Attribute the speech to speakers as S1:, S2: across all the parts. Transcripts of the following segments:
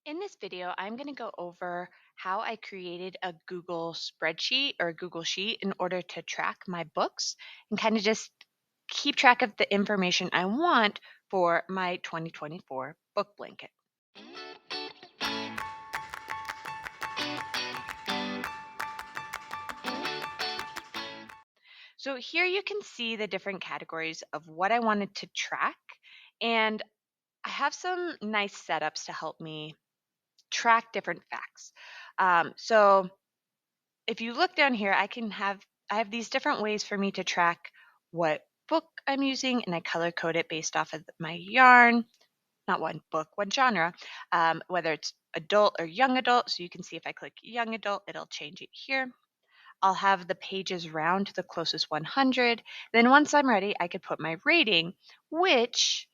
S1: In this video, I'm going to go over how I created a Google spreadsheet or Google Sheet in order to track my books and kind of just keep track of the information I want for my 2024 book blanket. So here you can see the different categories of what I wanted to track, and I have some nice setups to help me track different facts. So if you look down here, I have these different ways for me to track what book I'm using, and I color code it based off of my yarn, not one book, one genre, whether it's adult or young adult. So you can see if I click young adult, it'll change it here. I'll have the pages round to the closest 100. Then once I'm ready, I could put my rating, which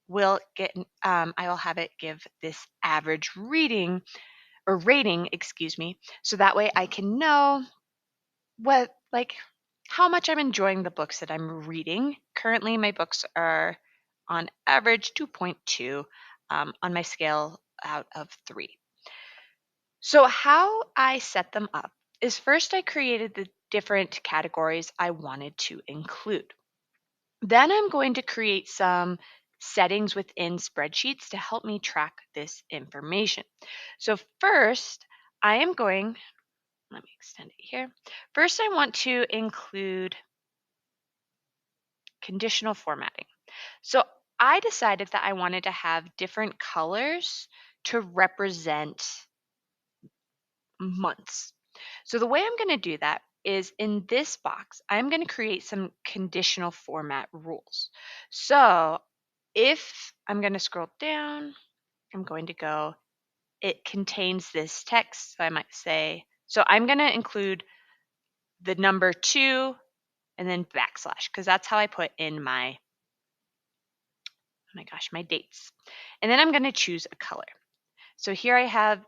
S1: will get, I will have it give this average reading or rating, excuse me, so that way I can know how much I'm enjoying the books that I'm reading. Currently, my books are on average 2.2 on my scale out of 3. So how I set them up is first I created the different categories I wanted to include. Then I'm going to create some settings within spreadsheets to help me track this information. So first, I am going let me extend it here. First, I want to include conditional formatting. So I decided that I wanted to have different colors to represent months. So the way I'm going to do that is in this box, I'm going to create some conditional format rules. So if I'm going to scroll down, I'm going to go, it contains this text. So I might say, so I'm going to include the number 2 and then backslash, because that's how I put in my, oh my gosh, my dates. And then I'm going to choose a color. So here I have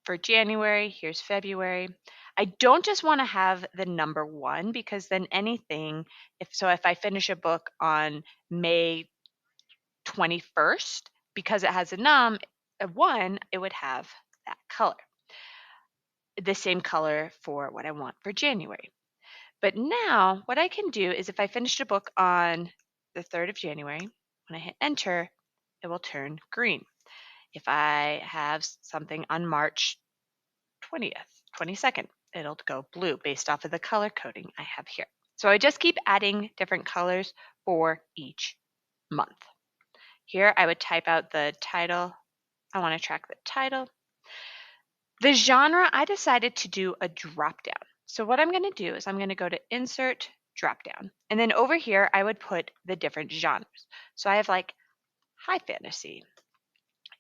S1: for January, here's February. I don't just want to have the number 1 because then anything, if I finish a book on May 21st, because it has a 1, it would have that color. The same color for what I want for January. But now what I can do is if I finished a book on the 3rd of January, when I hit enter, it will turn green. If I have something on March 20th, 22nd, it'll go blue based off of the color coding I have here. So I just keep adding different colors for each month. Here I would type out the title. I want to track the title. The genre, I decided to do a drop down. So what I'm going to do is I'm going to go to Insert, Drop Down. And then over here, I would put the different genres. So I have like high fantasy.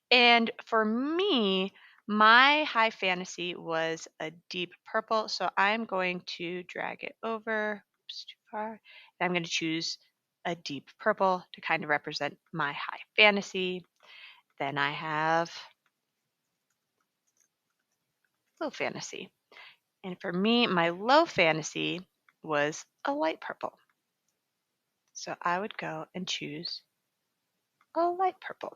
S1: And for me, my high fantasy was a deep purple. So I'm going to drag it over. Oops, too far. And I'm going to choose a deep purple to kind of represent my high fantasy. Then I have low fantasy. And for me, my low fantasy was a light purple. So I would go and choose a light purple.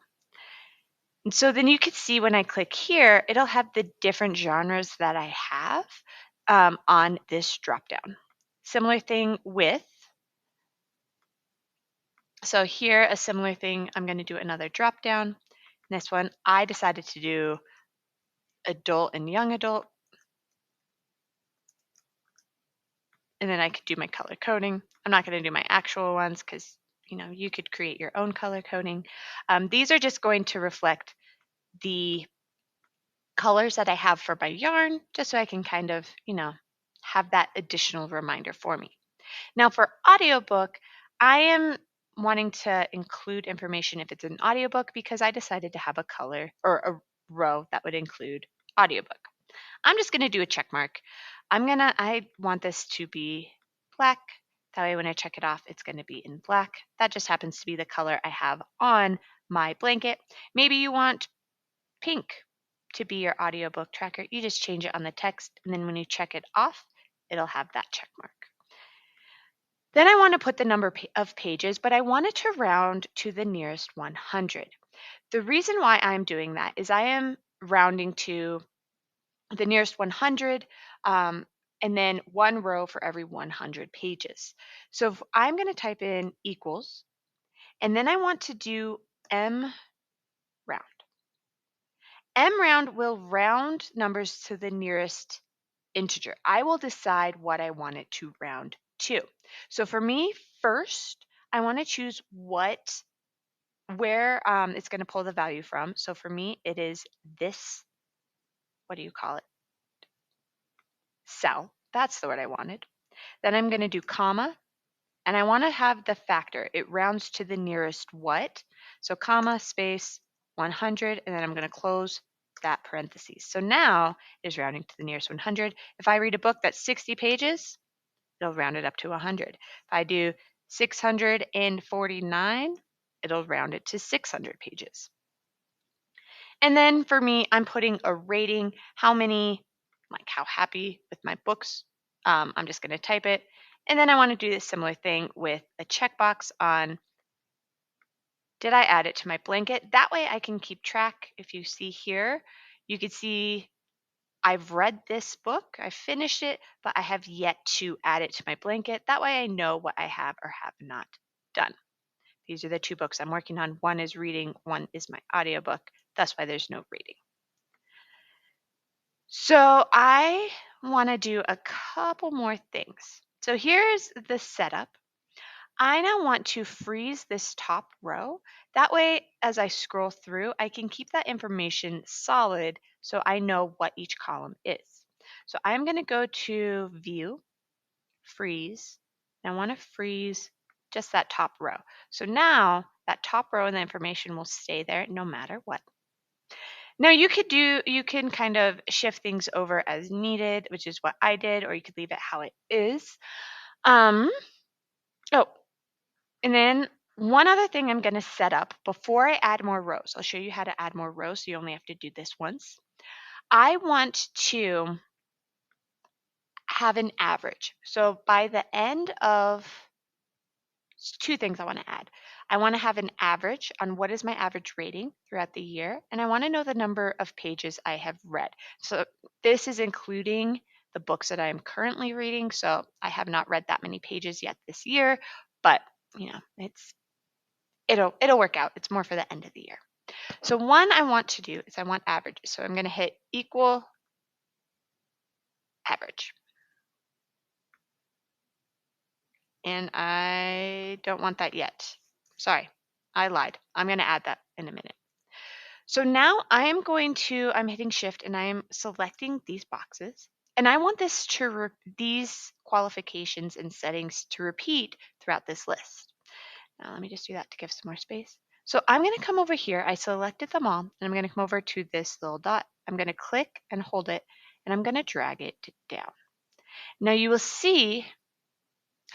S1: And so then you can see when I click here, it'll have the different genres that I have on this dropdown. Similar thing with, so here, a similar thing, I'm going to do another dropdown. This one, I decided to do adult and young adult. And then I could do my color coding. I'm not going to do my actual ones because you could create your own color coding. These are just going to reflect the colors that I have for my yarn, just so I can kind of, have that additional reminder for me. Now for audiobook, I am wanting to include information if it's an audiobook because I decided to have a color or a row that would include audiobook. I'm just going to do a check mark. I want this to be black. That way when I check it off, it's going to be in black. That just happens to be the color I have on my blanket. Maybe you want pink to be your audiobook tracker. You just change it on the text, and then when you check it off, it'll have that check mark. Then I want to put the number of pages, but I want it to round to the nearest 100. The reason why I'm doing that is I am rounding to the nearest 100, and then one row for every 100 pages. So if I'm going to type in equals, and then I want to do M round. M round will round numbers to the nearest integer. I will decide what I want it to round to. So for me, first, I want to choose where it's going to pull the value from. So for me, it is this, what do you call it? Cell. That's the word I wanted. Then I'm going to do comma, and I want to have the factor. It rounds to the nearest what? So comma, space, 100, and then I'm going to close that parentheses. So now it is rounding to the nearest 100. If I read a book that's 60 pages, it'll round it up to 100. If I do 649, it'll round it to 600 pages. And then for me, I'm putting a rating, how happy with my books. I'm just going to type it. And then I want to do this similar thing with a checkbox on, did I add it to my blanket? That way I can keep track. If you see here, you can see I've read this book, I finished it, but I have yet to add it to my blanket. That way I know what I have or have not done. These are the two books I'm working on. One is reading, one is my audiobook. That's why there's no reading. So I want to do a couple more things. So here's the setup. I now want to freeze this top row. That way, as I scroll through, I can keep that information solid so I know what each column is. So I'm going to go to View, Freeze, and I want to freeze just that top row. So now that top row and the information will stay there no matter what. Now you can kind of shift things over as needed, which is what I did, or you could leave it how it is. Oh, and then one other thing I'm going to set up before I add more rows. I'll show you how to add more rows, so you only have to do this once. I want to have an average. So by the end of, two things I want to add. I want to have an average on what is my average rating throughout the year, and I want to know the number of pages I have read. So this is including the books that I am currently reading. So I have not read that many pages yet this year, but it'll work out. It's more for the end of the year. So one I want to do is I want averages. So I'm going to hit equal average. And I don't want that yet. Sorry, I lied. I'm going to add that in a minute. So now I'm hitting shift and I am selecting these boxes. And I want these qualifications and settings to repeat throughout this list. Now let me just do that to give some more space. So I'm going to come over here. I selected them all, and I'm going to come over to this little dot. I'm going to click and hold it, and I'm going to drag it down. Now you will see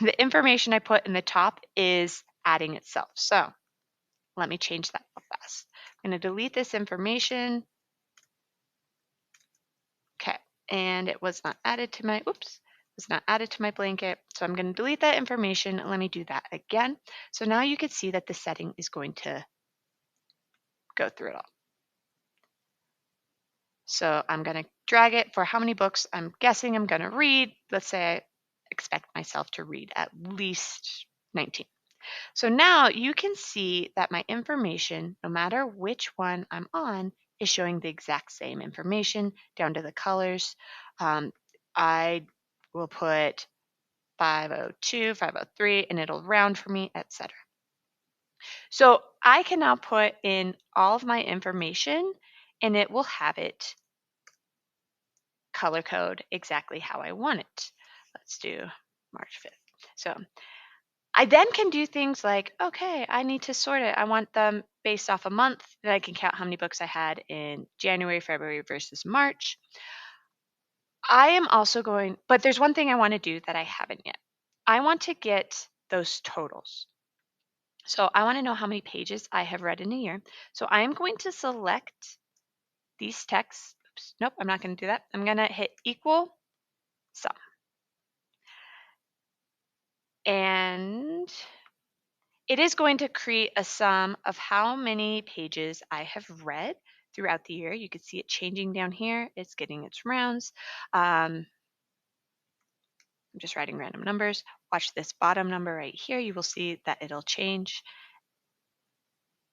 S1: the information I put in the top is adding itself. So let me change that real fast. I'm going to delete this information. Okay, and it was not added to my, blanket. So I'm going to delete that information, and let me do that again. So now you can see that the setting is going to go through it all. So I'm going to drag it for how many books I'm guessing I'm going to read. Let's say I expect myself to read at least 19. So now you can see that my information, no matter which one I'm on, is showing the exact same information down to the colors. I will put 502, 503, and it'll round for me, etc. So I can now put in all of my information and it will have it color code exactly how I want it. Let's do March 5th. So I then can do things like, okay, I need to sort it. I want them based off a month, that I can count how many books I had in January, February versus March. I am also but there's one thing I want to do that I haven't yet. I want to get those totals. So I want to know how many pages I have read in a year. So I am going to select these texts. Oops, nope, I'm not going to do that. I'm going to hit equal sum. And it is going to create a sum of how many pages I have read. throughout the year. You can see it changing down here. It's getting its rounds. I'm just writing random numbers. Watch this bottom number right here. You will see that it'll change.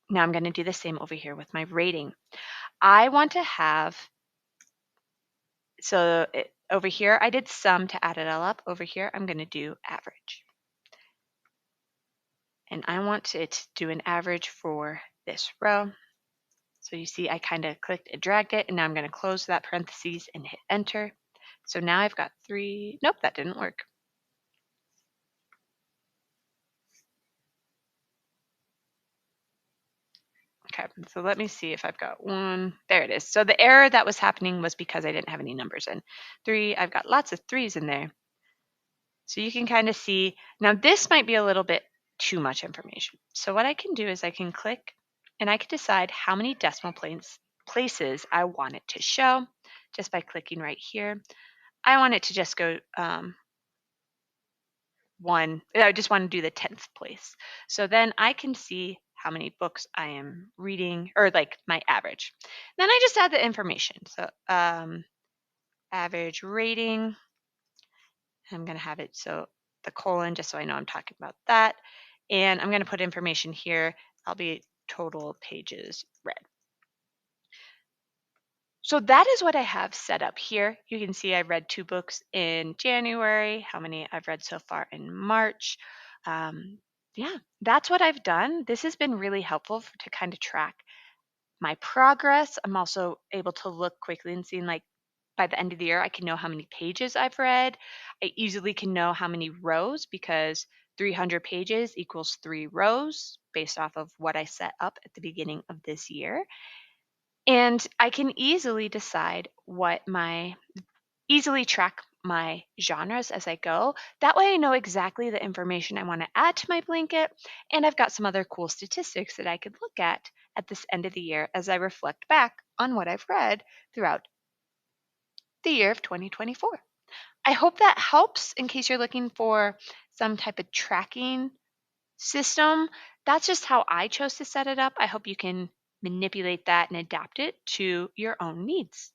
S1: Now I'm going to do the same over here with my rating. I want to have, over here I did sum to add it all up. Over here I'm going to do average. And I want to do an average for this row. So you see I kind of clicked and dragged it, and now I'm going to close that parentheses and hit enter. So now I've got 3, nope, that didn't work. Okay, so let me see if I've got 1. There it is. So the error that was happening was because I didn't have any numbers in. 3, I've got lots of 3s in there. So you can kind of see, now this might be a little bit too much information. So what I can do is I can click and I can decide how many decimal places I want it to show just by clicking right here. I want it to just go 1, I just want to do the 10th place. So then I can see how many books I am reading, or like my average. Then I just add the information. So average rating, I'm going to have it so the colon, just so I know I'm talking about that. And I'm going to put information here. I'll be total pages read. So that is what I have set up here. You can see I read 2 books in January, how many I've read so far in March. Yeah, that's what I've done. This has been really helpful to kind of track my progress. I'm also able to look quickly and see, like, by the end of the year, I can know how many pages I've read. I easily can know how many rows, because 300 pages equals 3 rows based off of what I set up at the beginning of this year. And I can easily decide easily track my genres as I go. That way I know exactly the information I want to add to my blanket, and I've got some other cool statistics that I could look at this end of the year as I reflect back on what I've read throughout the year of 2024. I hope that helps in case you're looking for some type of tracking system. That's just how I chose to set it up. I hope you can manipulate that and adapt it to your own needs.